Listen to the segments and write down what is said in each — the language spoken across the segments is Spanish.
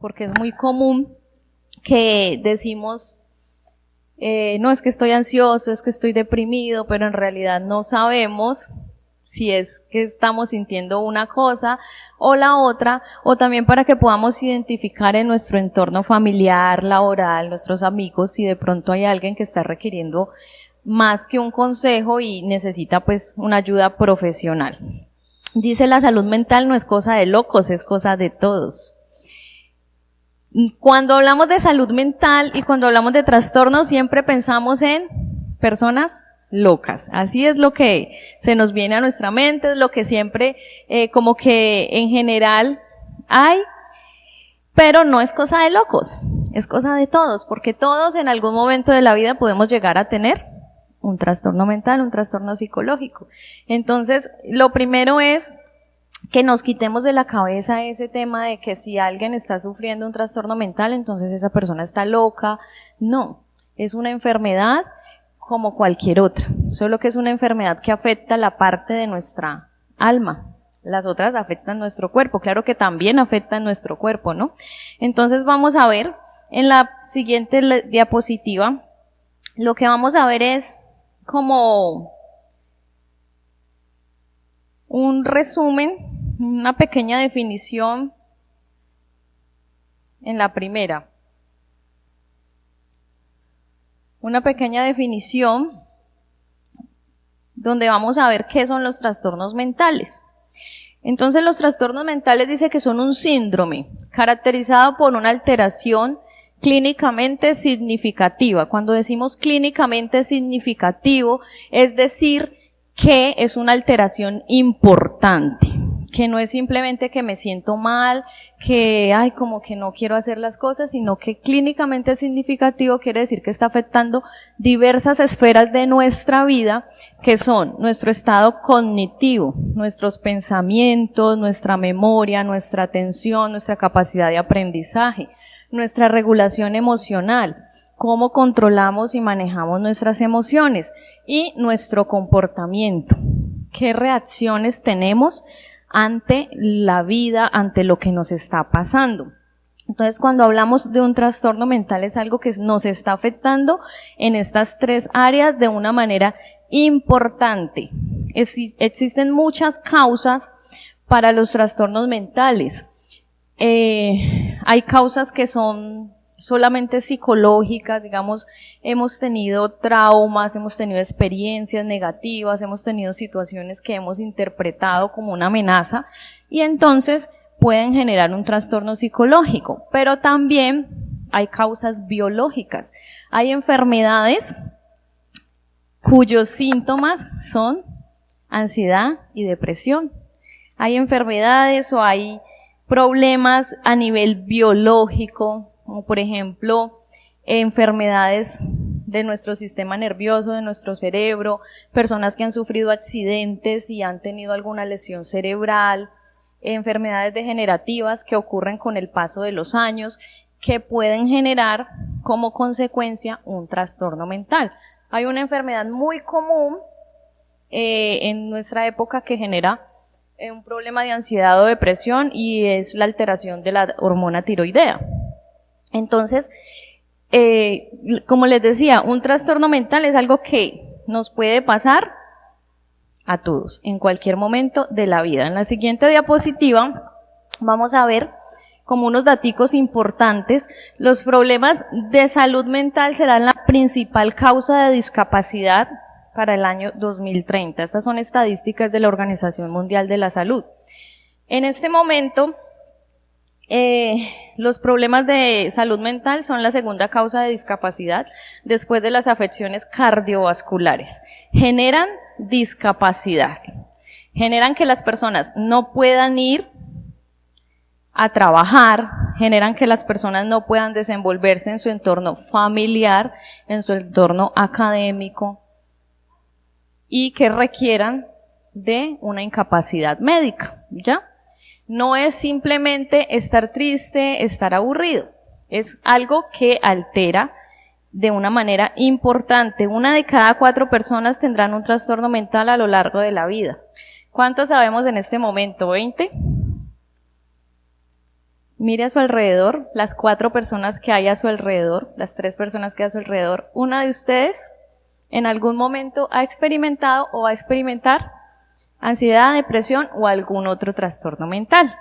porque es muy común que decimos, no, es que estoy ansioso, es que estoy deprimido, pero en realidad no sabemos si es que estamos sintiendo una cosa o la otra, o también para que podamos identificar en nuestro entorno familiar, laboral, nuestros amigos, si de pronto hay alguien que está requiriendo más que un consejo y necesita pues una ayuda profesional. Dice, la salud mental no es cosa de locos, es cosa de todos. Cuando hablamos de salud mental y cuando hablamos de trastornos, siempre pensamos en personas locas. Así es lo que se nos viene a nuestra mente, es lo que siempre como que en general hay, pero no es cosa de locos, es cosa de todos, porque todos en algún momento de la vida podemos llegar a tener un trastorno mental, un trastorno psicológico. Entonces, lo primero es que nos quitemos de la cabeza ese tema de que si alguien está sufriendo un trastorno mental, entonces esa persona está loca. No, es una enfermedad como cualquier otra, solo que es una enfermedad que afecta la parte de nuestra alma. Las otras afectan nuestro cuerpo, claro que también afectan nuestro cuerpo, ¿no? Entonces vamos a ver en la siguiente diapositiva, lo que vamos a ver es como un resumen, una pequeña definición en la primera. Una pequeña definición donde vamos a ver qué son los trastornos mentales. Entonces, los trastornos mentales dice que son un síndrome caracterizado por una alteración clínicamente significativa. Cuando decimos clínicamente significativo, es decir, que es una alteración importante, que no es simplemente que me siento mal, que como que no quiero hacer las cosas, sino que clínicamente significativo quiere decir que está afectando diversas esferas de nuestra vida, que son nuestro estado cognitivo, nuestros pensamientos, nuestra memoria, nuestra atención, nuestra capacidad de aprendizaje, nuestra regulación emocional, cómo controlamos y manejamos nuestras emociones y nuestro comportamiento, qué reacciones tenemos ante la vida, ante lo que nos está pasando. Entonces, cuando hablamos de un trastorno mental es algo que nos está afectando en estas tres áreas de una manera importante. Existen muchas causas para los trastornos mentales. Hay causas que son solamente psicológicas, digamos, hemos tenido traumas, hemos tenido experiencias negativas, hemos tenido situaciones que hemos interpretado como una amenaza y entonces pueden generar un trastorno psicológico, pero también hay causas biológicas. Hay enfermedades cuyos síntomas son ansiedad y depresión. Hay enfermedades o hay problemas a nivel biológico, como por ejemplo enfermedades de nuestro sistema nervioso, de nuestro cerebro, personas que han sufrido accidentes y han tenido alguna lesión cerebral, enfermedades degenerativas que ocurren con el paso de los años, que pueden generar como consecuencia un trastorno mental. Hay una enfermedad muy común en nuestra época que genera un problema de ansiedad o depresión y es la alteración de la hormona tiroidea. Entonces, como les decía, un trastorno mental es algo que nos puede pasar a todos, en cualquier momento de la vida. En la siguiente diapositiva vamos a ver como unos daticos importantes. Los problemas de salud mental serán la principal causa de discapacidad para el año 2030. Estas son estadísticas de la Organización Mundial de la Salud. En este momento, los problemas de salud mental son la segunda causa de discapacidad después de las afecciones cardiovasculares. Generan discapacidad, generan que las personas no puedan ir a trabajar, generan que las personas no puedan desenvolverse en su entorno familiar, en su entorno académico y que requieran de una incapacidad médica, ¿ya? No es simplemente estar triste, estar aburrido, es algo que altera de una manera importante. 1 de cada 4 personas tendrán un trastorno mental a lo largo de la vida. ¿Cuántos sabemos en este momento? ¿20? Mire a su alrededor, las 4 personas que hay a su alrededor, las 3 personas que hay a su alrededor. ¿Una de ustedes en algún momento ha experimentado o va a experimentar ansiedad, depresión o algún otro trastorno mental?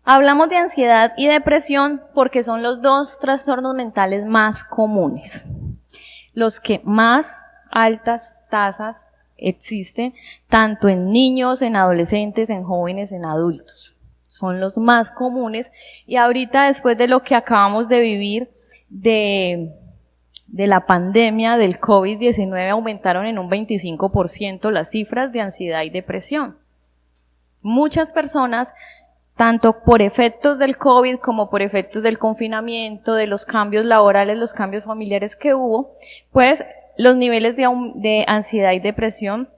Hablamos de ansiedad y depresión porque son los 2 trastornos mentales más comunes, los que más altas tasas existen, tanto en niños, en adolescentes, en jóvenes, en adultos. Son los más comunes, y ahorita, después de lo que acabamos de vivir de la pandemia del COVID-19, aumentaron en un 25% las cifras de ansiedad y depresión. Muchas personas, tanto por efectos del COVID como por efectos del confinamiento, de los cambios laborales, los cambios familiares que hubo, pues los niveles de ansiedad y depresión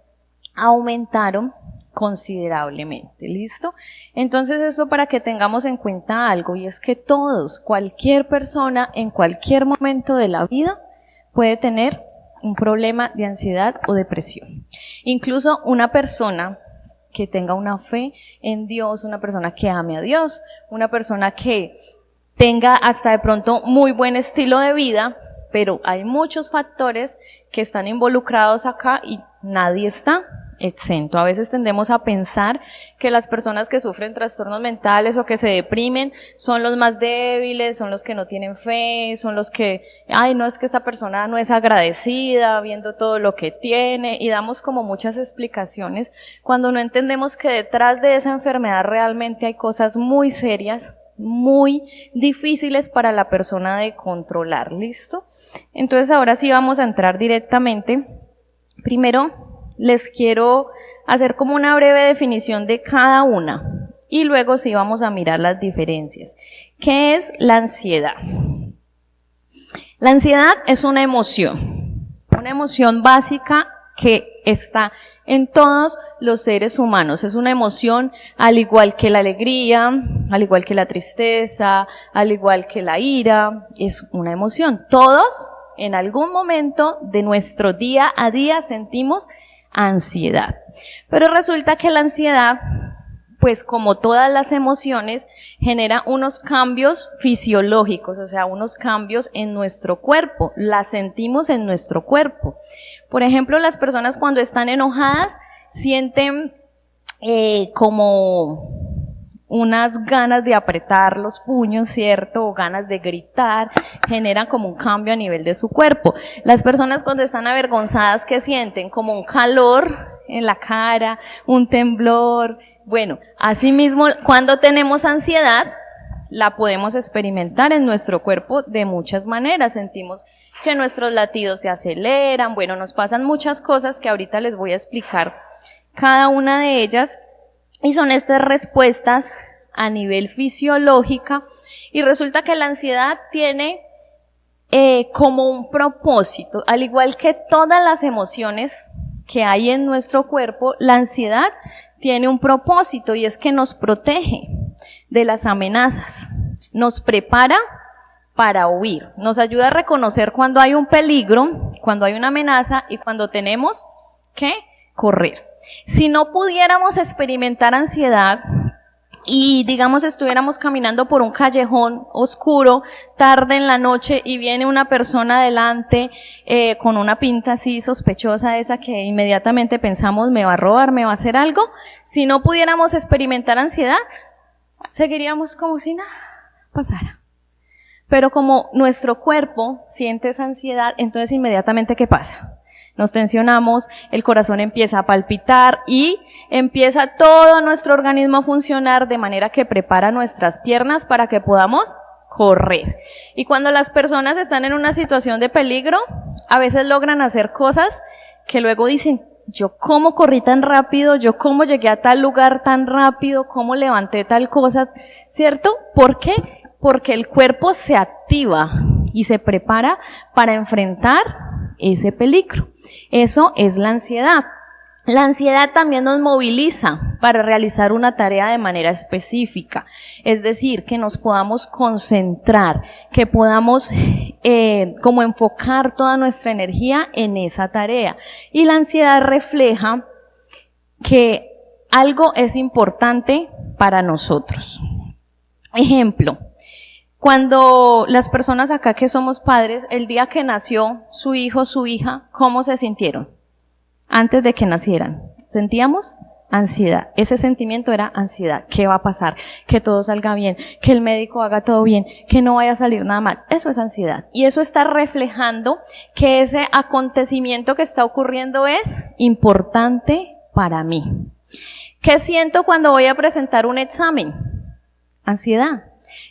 aumentaron considerablemente. ¿Listo? Entonces, esto para que tengamos en cuenta algo, y es que todos, cualquier persona en cualquier momento de la vida puede tener un problema de ansiedad o depresión. Incluso una persona que tenga una fe en Dios, una persona que ame a Dios, una persona que tenga hasta de pronto muy buen estilo de vida, pero hay muchos factores que están involucrados acá y nadie está exento. A veces tendemos a pensar que las personas que sufren trastornos mentales o que se deprimen son los más débiles, son los que no tienen fe, son los que, ay, no, es que esta persona no es agradecida, viendo todo lo que tiene, y damos como muchas explicaciones cuando no entendemos que detrás de esa enfermedad realmente hay cosas muy serias, muy difíciles para la persona de controlar. ¿Listo? Entonces ahora sí vamos a entrar directamente. Primero les quiero hacer como una breve definición de cada una y luego sí vamos a mirar las diferencias. ¿Qué es la ansiedad? La ansiedad es una emoción básica que está en todos los seres humanos. Es una emoción al igual que la alegría, al igual que la tristeza, al igual que la ira, es una emoción. Todos en algún momento de nuestro día a día sentimos ansiedad. Pero resulta que la ansiedad, pues como todas las emociones, genera unos cambios fisiológicos, o sea, unos cambios en nuestro cuerpo, la sentimos en nuestro cuerpo. Por ejemplo, las personas cuando están enojadas sienten como unas ganas de apretar los puños, ¿cierto? O ganas de gritar, generan como un cambio a nivel de su cuerpo. Las personas cuando están avergonzadas, ¿qué sienten? Como un calor en la cara, un temblor. Bueno, asimismo, cuando tenemos ansiedad, la podemos experimentar en nuestro cuerpo de muchas maneras. Sentimos que nuestros latidos se aceleran, bueno, nos pasan muchas cosas que ahorita les voy a explicar cada una de ellas. Y son estas respuestas a nivel fisiológica, y resulta que la ansiedad tiene como un propósito, al igual que todas las emociones que hay en nuestro cuerpo, la ansiedad tiene un propósito, y es que nos protege de las amenazas, nos prepara para huir, nos ayuda a reconocer cuando hay un peligro, cuando hay una amenaza y cuando tenemos que correr. Si no pudiéramos experimentar ansiedad y digamos estuviéramos caminando por un callejón oscuro, tarde en la noche, y viene una persona adelante con una pinta así sospechosa, esa que inmediatamente pensamos me va a robar, me va a hacer algo, si no pudiéramos experimentar ansiedad, seguiríamos como si nada pasara. Pero como nuestro cuerpo siente esa ansiedad, entonces inmediatamente ¿qué pasa? Nos tensionamos, el corazón empieza a palpitar y empieza todo nuestro organismo a funcionar de manera que prepara nuestras piernas para que podamos correr. Y cuando las personas están en una situación de peligro, a veces logran hacer cosas que luego dicen, yo cómo corrí tan rápido, yo cómo llegué a tal lugar tan rápido, cómo levanté tal cosa, ¿cierto? ¿Por qué? Porque el cuerpo se activa y se prepara para enfrentar ese peligro. Eso es la ansiedad. La ansiedad también nos moviliza para realizar una tarea de manera específica, es decir, que nos podamos concentrar, que podamos como enfocar toda nuestra energía en esa tarea. Y la ansiedad refleja que algo es importante para nosotros. Ejemplo, cuando las personas acá que somos padres, el día que nació su hijo, su hija, ¿cómo se sintieron? Antes de que nacieran, ¿sentíamos? Ansiedad. Ese sentimiento era ansiedad. ¿Qué va a pasar? Que todo salga bien, que el médico haga todo bien, que no vaya a salir nada mal. Eso es ansiedad. Y eso está reflejando que ese acontecimiento que está ocurriendo es importante para mí. ¿Qué siento cuando voy a presentar un examen? Ansiedad.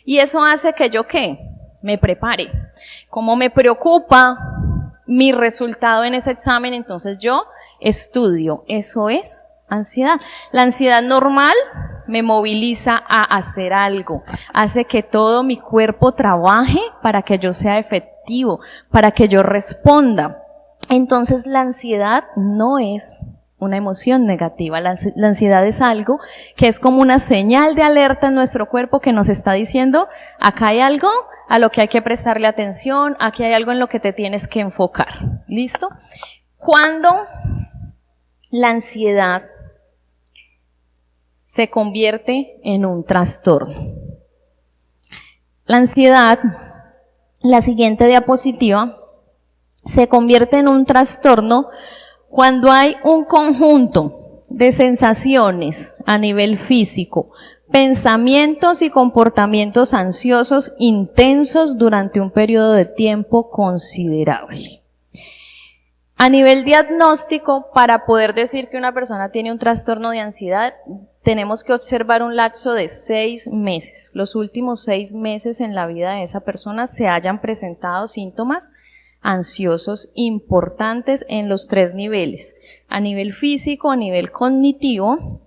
Y eso hace que yo, ¿qué? Me prepare. Como me preocupa mi resultado en ese examen, entonces yo estudio. Eso es ansiedad. La ansiedad normal me moviliza a hacer algo, hace que todo mi cuerpo trabaje para que yo sea efectivo, para que yo responda. Entonces la ansiedad no es una emoción negativa, la ansiedad es algo que es como una señal de alerta en nuestro cuerpo que nos está diciendo, acá hay algo a lo que hay que prestarle atención, aquí hay algo en lo que te tienes que enfocar. ¿Listo? Cuando la ansiedad se convierte en un trastorno. La ansiedad, la siguiente diapositiva, se convierte en un trastorno cuando hay un conjunto de sensaciones a nivel físico, pensamientos y comportamientos ansiosos intensos durante un periodo de tiempo considerable. A nivel diagnóstico, para poder decir que una persona tiene un trastorno de ansiedad, tenemos que observar un lapso de 6 meses. Los últimos 6 meses en la vida de esa persona se hayan presentado síntomas ansiosos importantes en los 3 niveles. A nivel físico, a nivel cognitivo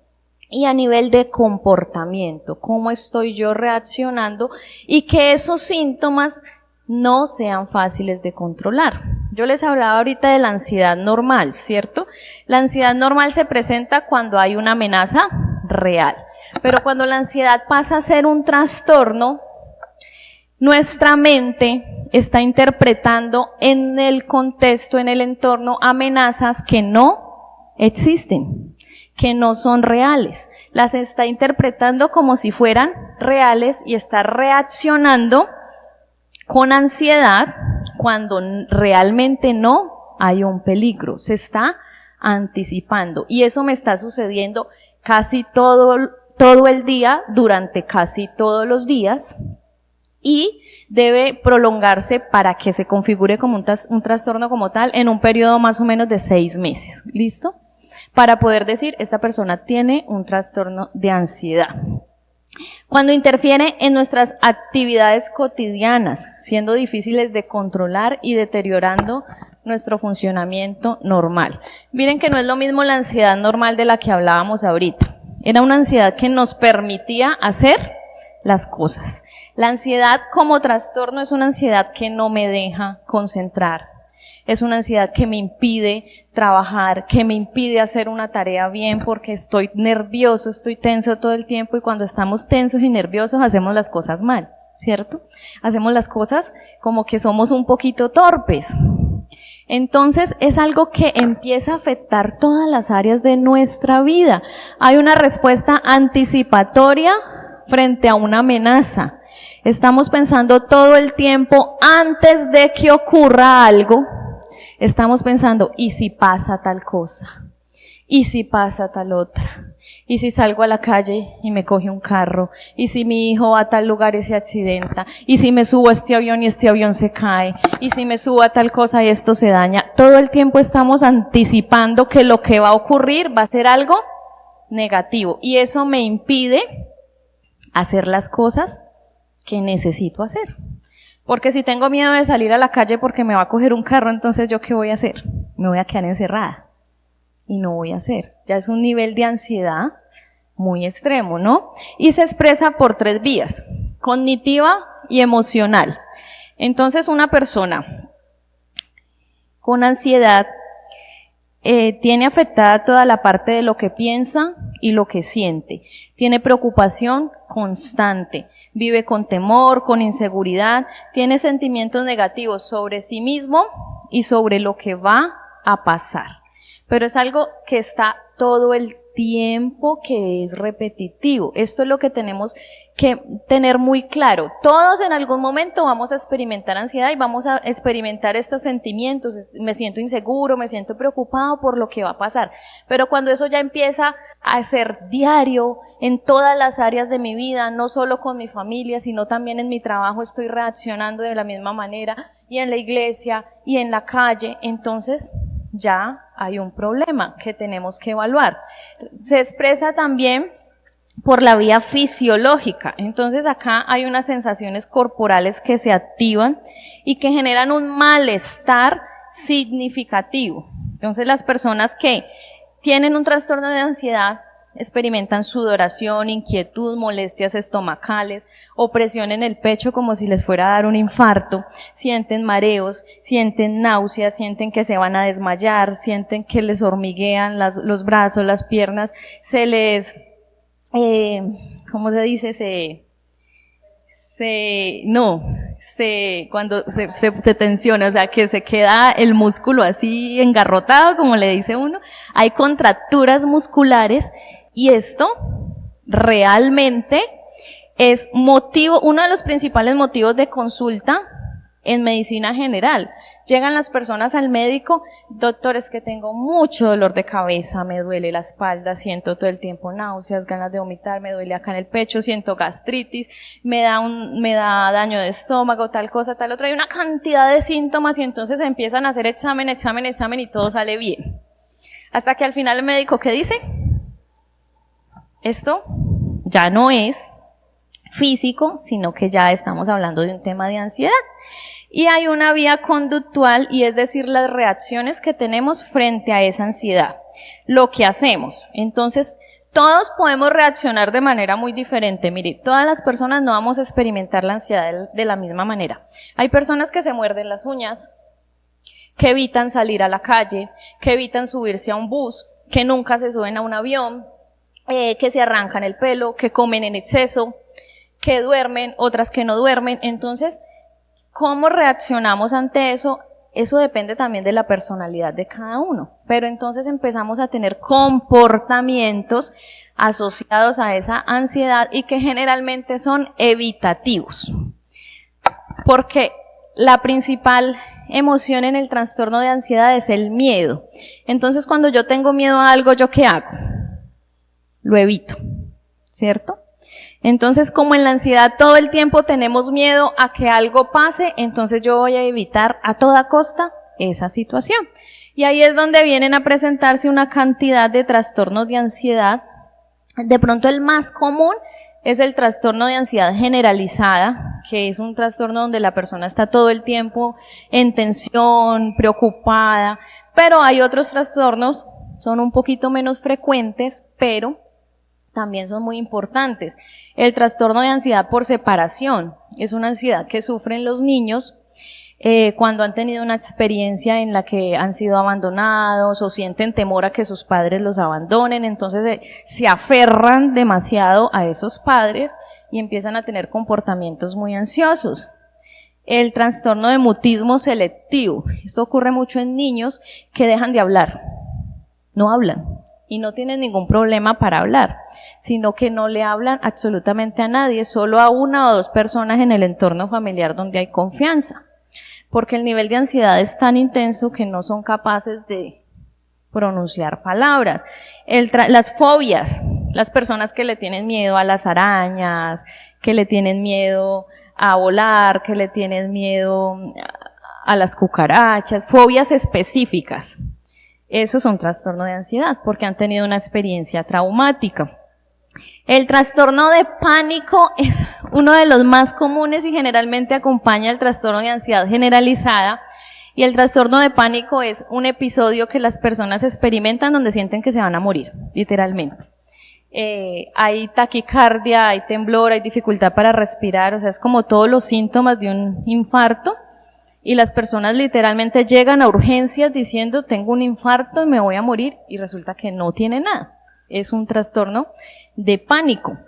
y a nivel de comportamiento. Cómo estoy yo reaccionando y que esos síntomas no sean fáciles de controlar. Yo les hablaba ahorita de la ansiedad normal, ¿cierto? La ansiedad normal se presenta cuando hay una amenaza real. Pero cuando la ansiedad pasa a ser un trastorno, nuestra mente está interpretando en el contexto, en el entorno, amenazas que no existen, que no son reales. Las está interpretando como si fueran reales y está reaccionando con ansiedad cuando realmente no hay un peligro. Se está anticipando y eso me está sucediendo casi todo el día, durante casi todos los días, y debe prolongarse para que se configure como un trastorno como tal en un periodo más o menos de 6 meses. ¿Listo? Para poder decir, esta persona tiene un trastorno de ansiedad. Cuando interfiere en nuestras actividades cotidianas, siendo difíciles de controlar y deteriorando nuestro funcionamiento normal. Miren que no es lo mismo la ansiedad normal de la que hablábamos ahorita. Era una ansiedad que nos permitía hacer las cosas. La ansiedad como trastorno es una ansiedad que no me deja concentrar. Es una ansiedad que me impide trabajar, que me impide hacer una tarea bien porque estoy nervioso, estoy tenso todo el tiempo y cuando estamos tensos y nerviosos hacemos las cosas mal, ¿cierto? Hacemos las cosas como que somos un poquito torpes. Entonces es algo que empieza a afectar todas las áreas de nuestra vida. Hay una respuesta anticipatoria frente a una amenaza. Estamos pensando todo el tiempo antes de que ocurra algo. Estamos pensando, ¿y si pasa tal cosa? ¿Y si pasa tal otra? ¿Y si salgo a la calle y me coge un carro? ¿Y si mi hijo va a tal lugar y se accidenta? ¿Y si me subo a este avión y este avión se cae? ¿Y si me subo a tal cosa y esto se daña? Todo el tiempo estamos anticipando que lo que va a ocurrir va a ser algo negativo. Y eso me impide hacer las cosas que necesito hacer. Porque si tengo miedo de salir a la calle porque me va a coger un carro, entonces ¿yo qué voy a hacer? Me voy a quedar encerrada. Y no voy a hacer. Ya es un nivel de ansiedad muy extremo, ¿no? Y se expresa por 3 vías, cognitiva y emocional. Entonces una persona con ansiedad tiene afectada toda la parte de lo que piensa y lo que siente. Tiene preocupación constante. Vive con temor, con inseguridad, tiene sentimientos negativos sobre sí mismo y sobre lo que va a pasar. Pero es algo que está todo el tiempo que es repetitivo. Esto es lo que tenemos que tener muy claro. Todos en algún momento vamos a experimentar ansiedad y vamos a experimentar estos sentimientos. Me siento inseguro, me siento preocupado por lo que va a pasar. Pero cuando eso ya empieza a ser diario en todas las áreas de mi vida, no solo con mi familia, sino también en mi trabajo estoy reaccionando de la misma manera, y en la iglesia y en la calle, entonces ya hay un problema que tenemos que evaluar. Se expresa también por la vía fisiológica. Entonces acá hay unas sensaciones corporales que se activan y que generan un malestar significativo. Entonces las personas que tienen un trastorno de ansiedad experimentan sudoración, inquietud, molestias estomacales, opresión en el pecho como si les fuera a dar un infarto, sienten mareos, sienten náuseas, sienten que se van a desmayar, sienten que les hormiguean los brazos, las piernas, se les, ¿cómo se dice? Cuando se tensiona, o sea, que se queda el músculo así engarrotado, como le dice uno, hay contracturas musculares. Y esto realmente es uno de los principales motivos de consulta en medicina general. Llegan las personas al médico, doctor, es que tengo mucho dolor de cabeza, me duele la espalda, siento todo el tiempo náuseas, ganas de vomitar, me duele acá en el pecho, siento gastritis, me da daño de estómago, tal cosa, tal otra, hay una cantidad de síntomas y entonces empiezan a hacer examen y todo sale bien. Hasta que al final el médico, ¿qué dice? Esto ya no es físico, sino que ya estamos hablando de un tema de ansiedad. Y hay una vía conductual, y es decir, las reacciones que tenemos frente a esa ansiedad, lo que hacemos. Entonces, todos podemos reaccionar de manera muy diferente. Mire, todas las personas no vamos a experimentar la ansiedad de la misma manera. Hay personas que se muerden las uñas, que evitan salir a la calle, que evitan subirse a un bus, que nunca se suben a un avión, que se arrancan el pelo, que comen en exceso, que duermen, otras que no duermen. Entonces, ¿cómo reaccionamos ante eso? Eso depende también de la personalidad de cada uno. Pero entonces empezamos a tener comportamientos asociados a esa ansiedad y que generalmente son evitativos. Porque la principal emoción en el trastorno de ansiedad es el miedo. Entonces, cuando yo tengo miedo a algo, ¿yo qué hago? Lo evito, ¿cierto? Entonces, como en la ansiedad todo el tiempo tenemos miedo a que algo pase, entonces yo voy a evitar a toda costa esa situación. Y ahí es donde vienen a presentarse una cantidad de trastornos de ansiedad. De pronto el más común es el trastorno de ansiedad generalizada, que es un trastorno donde la persona está todo el tiempo en tensión, preocupada, pero hay otros trastornos, son un poquito menos frecuentes, pero también son muy importantes. El trastorno de ansiedad por separación es una ansiedad que sufren los niños cuando han tenido una experiencia en la que han sido abandonados o sienten temor a que sus padres los abandonen, entonces se aferran demasiado a esos padres y empiezan a tener comportamientos muy ansiosos. El trastorno de mutismo selectivo, eso ocurre mucho en niños que dejan de hablar, no hablan. Y no tienen ningún problema para hablar, sino que no le hablan absolutamente a nadie, solo a una o dos personas en el entorno familiar donde hay confianza, porque el nivel de ansiedad es tan intenso que no son capaces de pronunciar palabras. Las fobias, las personas que le tienen miedo a las arañas, que le tienen miedo a volar, que le tienen miedo a las cucarachas, fobias específicas. Eso es un trastorno de ansiedad porque han tenido una experiencia traumática. El trastorno de pánico es uno de los más comunes y generalmente acompaña el trastorno de ansiedad generalizada. Y el trastorno de pánico es un episodio que las personas experimentan donde sienten que se van a morir, literalmente. Hay taquicardia, hay temblor, hay dificultad para respirar, o sea, es como todos los síntomas de un infarto. Y las personas literalmente llegan a urgencias diciendo tengo un infarto y me voy a morir y resulta que no tiene nada. Es un trastorno de pánico.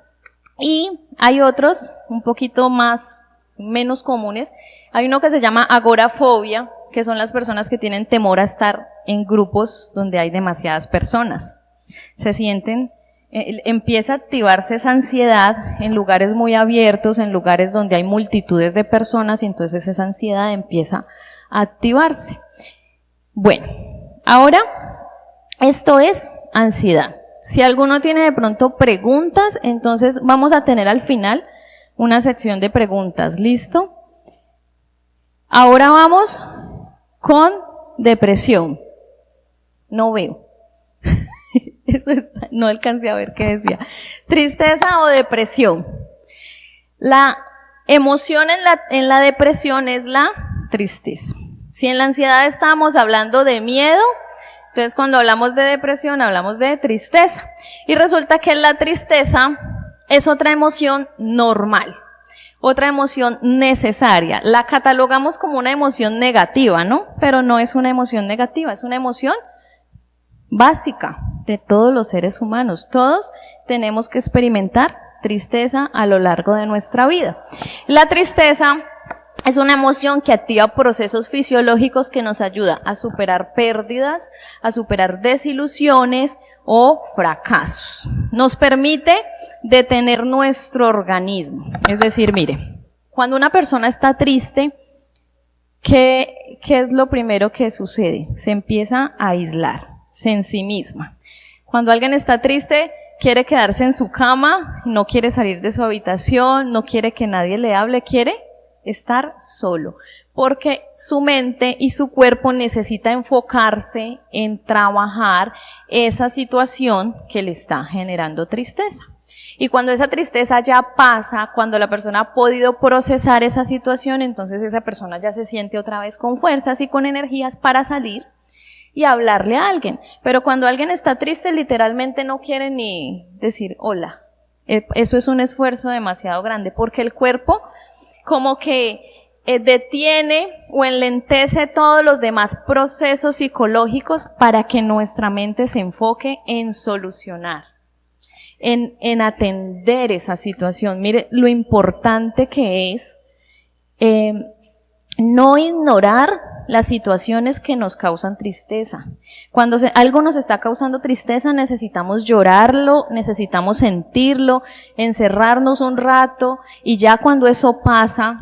Y hay otros un poquito menos comunes. Hay uno que se llama agorafobia, que son las personas que tienen temor a estar en grupos donde hay demasiadas personas. Se sienten, empieza a activarse esa ansiedad en lugares muy abiertos, en lugares donde hay multitudes de personas, y entonces esa ansiedad empieza a activarse. Bueno, ahora esto es ansiedad. Si alguno tiene de pronto preguntas, entonces vamos a tener al final una sección de preguntas. ¿Listo? Ahora vamos con depresión. No veo. Eso está, no alcancé a ver qué decía. Tristeza o depresión. La emoción en la depresión es la tristeza. Si en la ansiedad estábamos hablando de miedo, entonces cuando hablamos de depresión hablamos de tristeza. Y resulta que la tristeza es otra emoción normal, otra emoción necesaria. La catalogamos como una emoción negativa, ¿no? Pero no es una emoción negativa, es una emoción básica de todos los seres humanos. Todos tenemos que experimentar tristeza a lo largo de nuestra vida. La tristeza es una emoción que activa procesos fisiológicos que nos ayuda a superar pérdidas, a superar desilusiones o fracasos. Nos permite detener nuestro organismo. Es decir, mire, cuando una persona está triste, ¿qué es lo primero que sucede? Se empieza a aislar, se ensimisma. Cuando alguien está triste, quiere quedarse en su cama, no quiere salir de su habitación, no quiere que nadie le hable, quiere estar solo, porque su mente y su cuerpo necesita enfocarse en trabajar esa situación que le está generando tristeza. Y cuando esa tristeza ya pasa, cuando la persona ha podido procesar esa situación, entonces esa persona ya se siente otra vez con fuerzas y con energías para salir y hablarle a alguien. Pero cuando alguien está triste, literalmente no quiere ni decir hola. Eso es un esfuerzo demasiado grande, porque el cuerpo como que detiene o enlentece todos los demás procesos psicológicos para que nuestra mente se enfoque en solucionar, en atender esa situación. Mire lo importante que es no ignorar las situaciones que nos causan tristeza. Cuando algo nos está causando tristeza, necesitamos llorarlo, necesitamos sentirlo, encerrarnos un rato, y ya cuando eso pasa,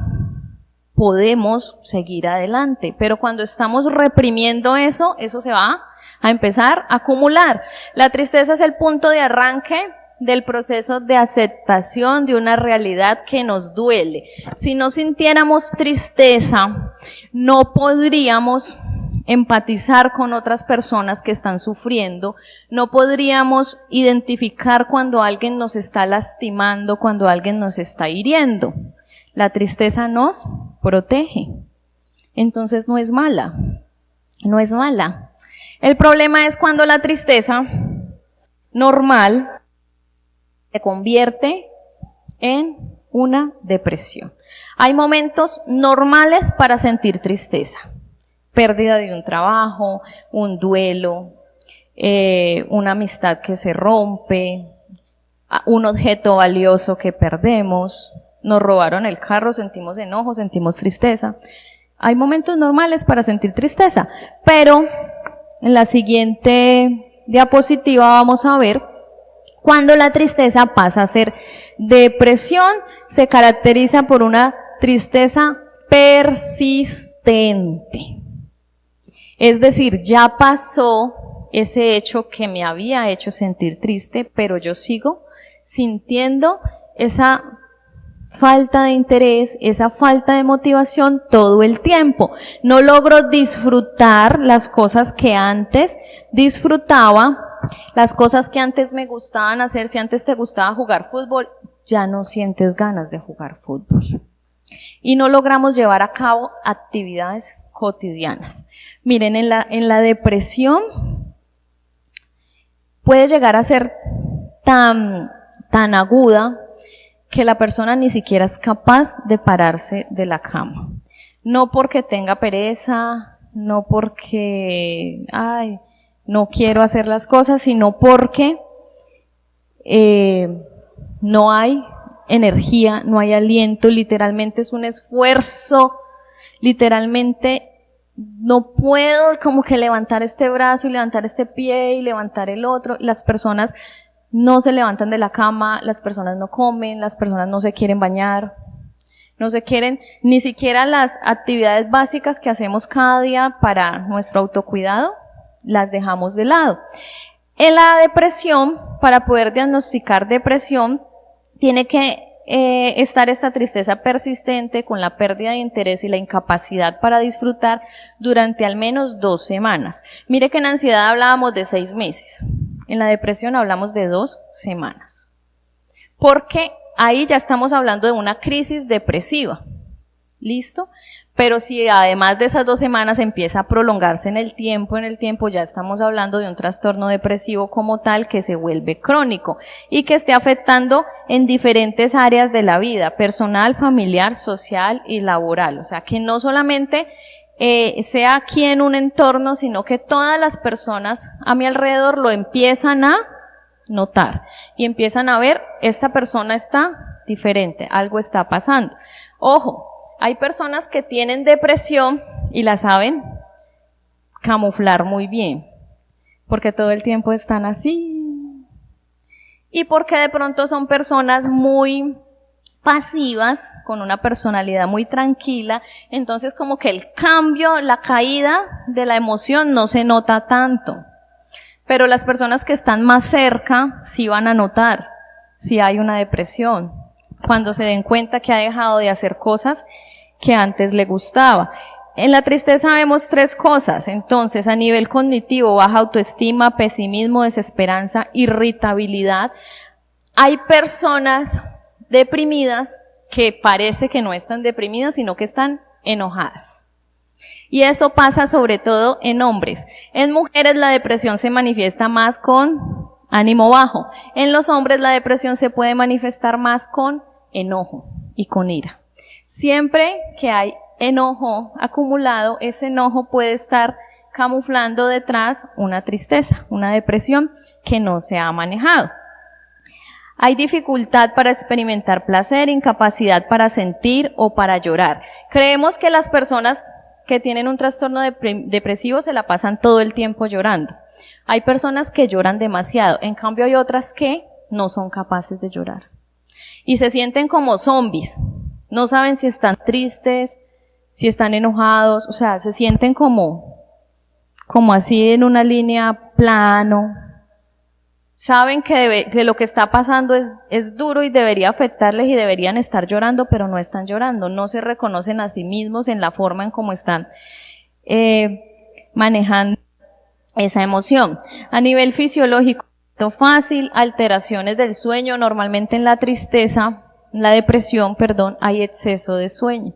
podemos seguir adelante. Pero cuando estamos reprimiendo eso, eso se va a empezar a acumular. La tristeza es el punto de arranque del proceso de aceptación de una realidad que nos duele. Si no sintiéramos tristeza, no podríamos empatizar con otras personas que están sufriendo, no podríamos identificar cuando alguien nos está lastimando, cuando alguien nos está hiriendo. La tristeza nos protege. Entonces no es mala, no es mala. El problema es cuando la tristeza normal se convierte en una depresión. Hay momentos normales para sentir tristeza. Pérdida de un trabajo, un duelo, una amistad que se rompe, un objeto valioso que perdemos, nos robaron el carro, sentimos enojo, sentimos tristeza. Hay momentos normales para sentir tristeza, pero en la siguiente diapositiva vamos a ver cuando la tristeza pasa a ser depresión. Se caracteriza por una tristeza persistente. Es decir, ya pasó ese hecho que me había hecho sentir triste, pero yo sigo sintiendo esa falta de interés, esa falta de motivación todo el tiempo. No logro disfrutar las cosas que antes disfrutaba, las cosas que antes me gustaban hacer. Si antes te gustaba jugar fútbol, ya no sientes ganas de jugar fútbol. Y no logramos llevar a cabo actividades cotidianas. Miren, en la depresión puede llegar a ser tan aguda que la persona ni siquiera es capaz de pararse de la cama. No porque tenga pereza, no porque, no quiero hacer las cosas, sino porque no hay energía, no hay aliento. Literalmente es un esfuerzo, literalmente no puedo como que levantar este brazo y levantar este pie y levantar el otro. Las personas no se levantan de la cama, las personas no comen, las personas no se quieren bañar, no se quieren ni siquiera las actividades básicas que hacemos cada día para nuestro autocuidado, las dejamos de lado. En la depresión, para poder diagnosticar depresión, tiene que estar esta tristeza persistente con la pérdida de interés y la incapacidad para disfrutar durante al menos 2 semanas. Mire que en ansiedad hablábamos de 6 meses. En la depresión hablamos de 2 semanas. Porque ahí ya estamos hablando de una crisis depresiva. ¿Listo? Pero si además de esas 2 semanas empieza a prolongarse en el tiempo, ya estamos hablando de un trastorno depresivo como tal que se vuelve crónico y que esté afectando en diferentes áreas de la vida, personal, familiar, social y laboral. O sea, que no solamente sea aquí en un entorno, sino que todas las personas a mi alrededor lo empiezan a notar y empiezan a ver, esta persona está diferente, algo está pasando. Ojo, hay personas que tienen depresión y la saben camuflar muy bien, porque todo el tiempo están así. Y porque de pronto son personas muy pasivas, con una personalidad muy tranquila, entonces como que el cambio, la caída de la emoción no se nota tanto. Pero las personas que están más cerca sí van a notar si hay una depresión, cuando se den cuenta que ha dejado de hacer cosas que antes le gustaba. En la tristeza vemos 3 cosas, entonces a nivel cognitivo, baja autoestima, pesimismo, desesperanza, irritabilidad. Hay personas deprimidas que parece que no están deprimidas, sino que están enojadas. Y eso pasa sobre todo en hombres. En mujeres la depresión se manifiesta más con ánimo bajo. En los hombres la depresión se puede manifestar más con enojo y con ira. Siempre que hay enojo acumulado, ese enojo puede estar camuflando detrás una tristeza, una depresión que no se ha manejado. Hay dificultad para experimentar placer, incapacidad para sentir o para llorar. Creemos que las personas que tienen un trastorno depresivo se la pasan todo el tiempo llorando. Hay personas que lloran demasiado, en cambio hay otras que no son capaces de llorar. Y se sienten como zombies. No saben si están tristes, si están enojados, o sea, se sienten como así en una línea plano. Saben que lo que está pasando es duro y debería afectarles y deberían estar llorando, pero no están llorando. No se reconocen a sí mismos en la forma en cómo están manejando esa emoción. A nivel fisiológico, fácil, alteraciones del sueño. Normalmente en la tristeza, la depresión, hay exceso de sueño.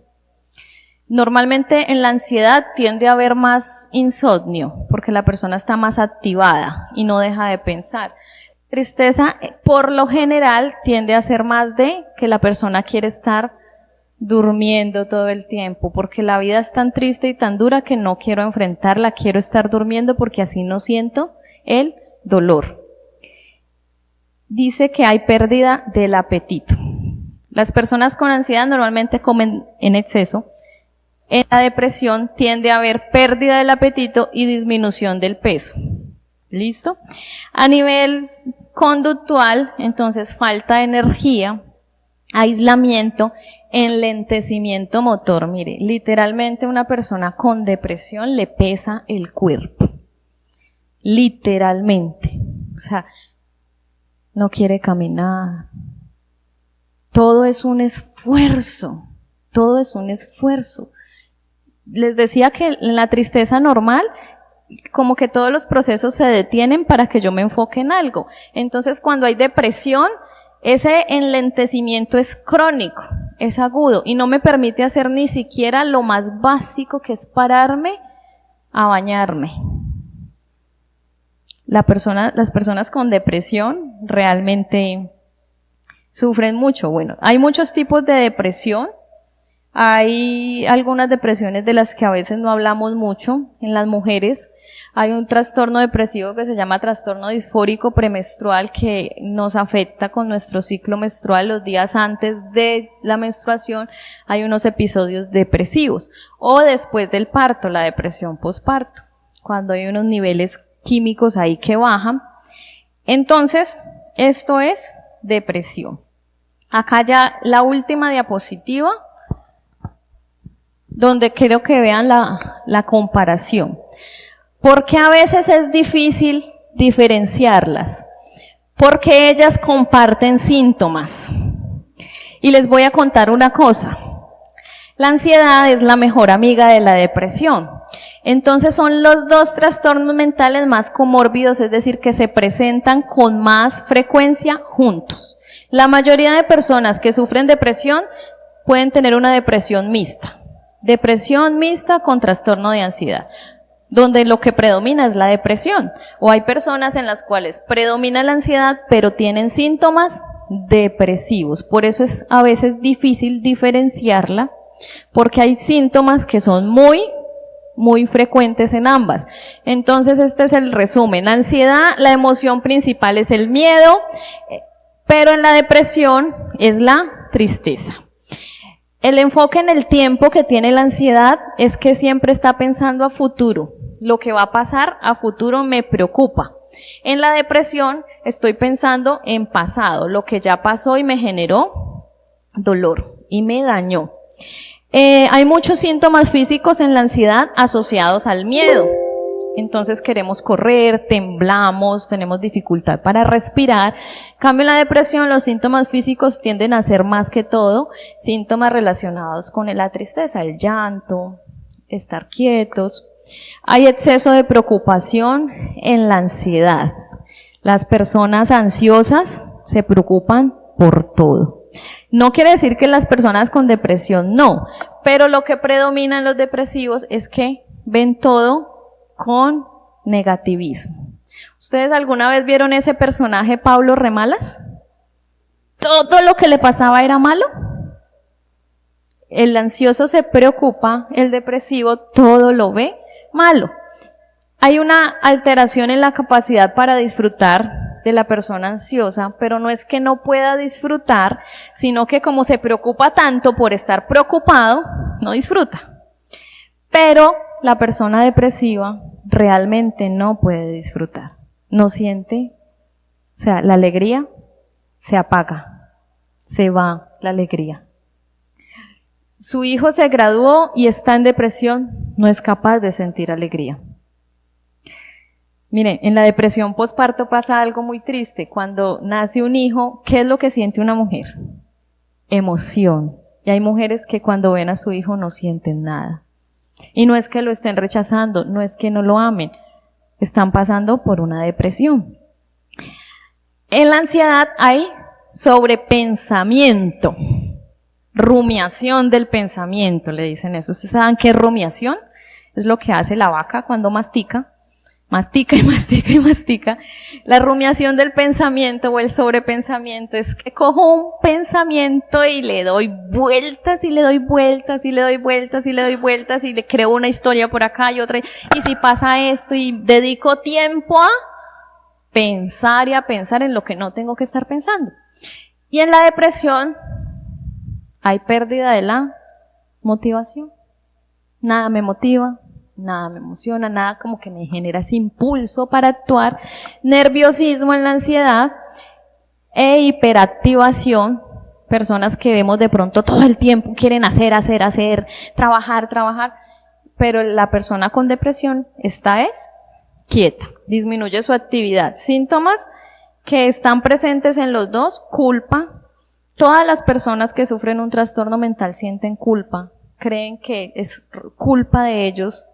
Normalmente en la ansiedad tiende a haber más insomnio, porque la persona está más activada y no deja de pensar. Tristeza, por lo general, tiende a ser más de que la persona quiere estar durmiendo todo el tiempo, porque la vida es tan triste y tan dura que no quiero enfrentarla, quiero estar durmiendo porque así no siento el dolor. Dice que hay pérdida del apetito. Las personas con ansiedad normalmente comen en exceso. En la depresión tiende a haber pérdida del apetito y disminución del peso. ¿Listo? A nivel conductual, entonces falta de energía, aislamiento, enlentecimiento motor. Mire, literalmente una persona con depresión le pesa el cuerpo. Literalmente. O sea, no quiere caminar. Todo es un esfuerzo. Todo es un esfuerzo. Les decía que en la tristeza normal, como que todos los procesos se detienen para que yo me enfoque en algo. Entonces, cuando hay depresión, ese enlentecimiento es crónico, es agudo y no me permite hacer ni siquiera lo más básico, que es pararme a bañarme. Las personas con depresión realmente sufren mucho. Bueno, hay muchos tipos de depresión. Hay algunas depresiones de las que a veces no hablamos mucho. En las mujeres hay un trastorno depresivo que se llama trastorno disfórico premenstrual que nos afecta con nuestro ciclo menstrual. Los días antes de la menstruación hay unos episodios depresivos. O después del parto, la depresión posparto, cuando hay unos niveles químicos ahí que bajan. Entonces, esto es depresión. Acá ya la última diapositiva, donde quiero que vean la comparación. Porque a veces es difícil diferenciarlas, porque ellas comparten síntomas. Y les voy a contar una cosa. La ansiedad es la mejor amiga de la depresión. Entonces son los dos trastornos mentales más comórbidos, es decir, que se presentan con más frecuencia juntos. La mayoría de personas que sufren depresión pueden tener una depresión mixta. Depresión mixta con trastorno de ansiedad, donde lo que predomina es la depresión. O hay personas en las cuales predomina la ansiedad, pero tienen síntomas depresivos. Por eso es a veces difícil diferenciarla, porque hay síntomas que son muy frecuentes en ambas. Entonces este es el resumen. La ansiedad, la emoción principal es el miedo, pero en la depresión es la tristeza. El enfoque en el tiempo que tiene la ansiedad es que siempre está pensando a futuro. Lo que va a pasar a futuro me preocupa. En la depresión estoy pensando en pasado, lo que ya pasó y me generó dolor y me dañó. Hay muchos síntomas físicos en la ansiedad asociados al miedo. Entonces queremos correr, temblamos, tenemos dificultad para respirar. En cambio, en la depresión los síntomas físicos tienden a ser más que todo síntomas relacionados con la tristeza, el llanto, estar quietos. Hay exceso de preocupación en la ansiedad. Las personas ansiosas se preocupan por todo. No quiere decir que las personas con depresión no, pero lo que predomina en los depresivos es que ven todo con negativismo. ¿Ustedes alguna vez vieron ese personaje Pablo Remalas? ¿Todo lo que le pasaba era malo? El ansioso se preocupa, el depresivo todo lo ve malo. Hay una alteración en la capacidad para disfrutar de la persona ansiosa, pero no es que no pueda disfrutar, sino que como se preocupa tanto por estar preocupado, no disfruta. Pero la persona depresiva realmente no puede disfrutar, no siente, o sea, la alegría se apaga, se va la alegría. Su hijo se graduó y está en depresión, no es capaz de sentir alegría. Miren, en la depresión posparto pasa algo muy triste. Cuando nace un hijo, ¿qué es lo que siente una mujer? Emoción. Y hay mujeres que cuando ven a su hijo no sienten nada. Y no es que lo estén rechazando, no es que no lo amen, están pasando por una depresión. En la ansiedad hay sobrepensamiento, rumiación del pensamiento, le dicen eso. ¿Ustedes saben qué es rumiación? Es lo que hace la vaca cuando mastica. Mastica y mastica y mastica. La rumiación del pensamiento o el sobrepensamiento es que cojo un pensamiento y le doy vueltas y le doy vueltas y le doy vueltas y le doy vueltas y le creo una historia por acá y otra. Y si pasa esto y dedico tiempo a pensar y a pensar en lo que no tengo que estar pensando. Y en la depresión hay pérdida de la motivación. Nada me motiva. Nada me emociona, nada como que me genera ese impulso para actuar, nerviosismo en la ansiedad e hiperactivación, personas que vemos de pronto todo el tiempo quieren hacer, trabajar, pero la persona con depresión está quieta, disminuye su actividad. Síntomas que están presentes en los dos, culpa. Todas las personas que sufren un trastorno mental sienten culpa, creen que es culpa de ellos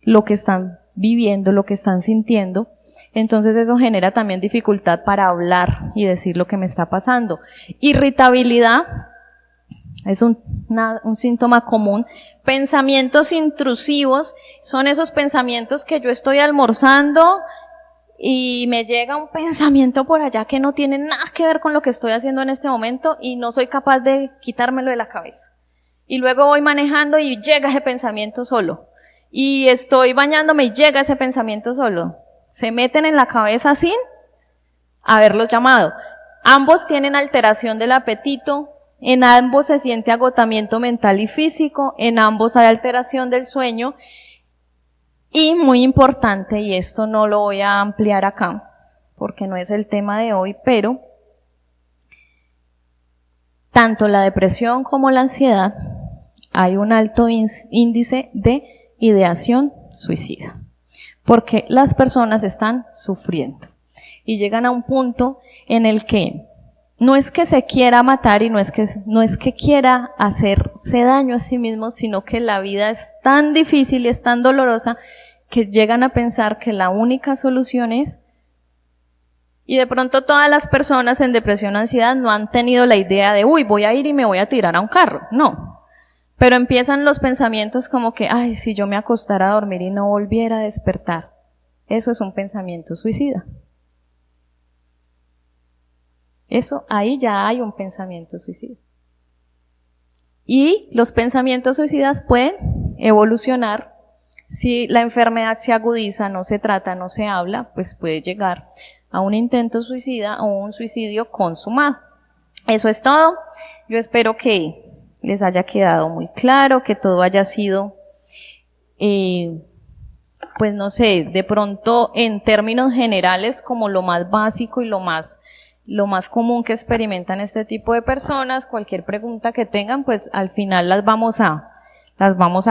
lo que están viviendo, lo que están sintiendo. Entonces eso genera también dificultad para hablar y decir lo que me está pasando. Irritabilidad es un síntoma común. Pensamientos intrusivos son esos pensamientos que yo estoy almorzando y me llega un pensamiento por allá que no tiene nada que ver con lo que estoy haciendo en este momento y no soy capaz de quitármelo de la cabeza. Y luego voy manejando y llega ese pensamiento solo. Y estoy bañándome y llega ese pensamiento solo. Se meten en la cabeza sin haberlos llamado. Ambos tienen alteración del apetito, en ambos se siente agotamiento mental y físico, en ambos hay alteración del sueño. Y muy importante, y esto no lo voy a ampliar acá, porque no es el tema de hoy, pero tanto la depresión como la ansiedad hay un alto índice de ideación suicida, porque las personas están sufriendo y llegan a un punto en el que no es que se quiera matar y no es que quiera hacerse daño a sí mismo, sino que la vida es tan difícil y es tan dolorosa que llegan a pensar que la única solución es. Y de pronto todas las personas en depresión o ansiedad no han tenido la idea de, voy a ir y me voy a tirar a un carro. No. Pero empiezan los pensamientos como que, si yo me acostara a dormir y no volviera a despertar. Eso es un pensamiento suicida. Eso, ahí ya hay un pensamiento suicida. Y los pensamientos suicidas pueden evolucionar. Si la enfermedad se agudiza, no se trata, no se habla, pues puede llegar a un intento suicida o un suicidio consumado. Eso es todo. Yo espero que les haya quedado muy claro, que todo haya sido, pues no sé, de pronto en términos generales como lo más básico y lo más común que experimentan este tipo de personas. Cualquier pregunta que tengan, pues al final las vamos a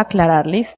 aclarar. ¿Listo?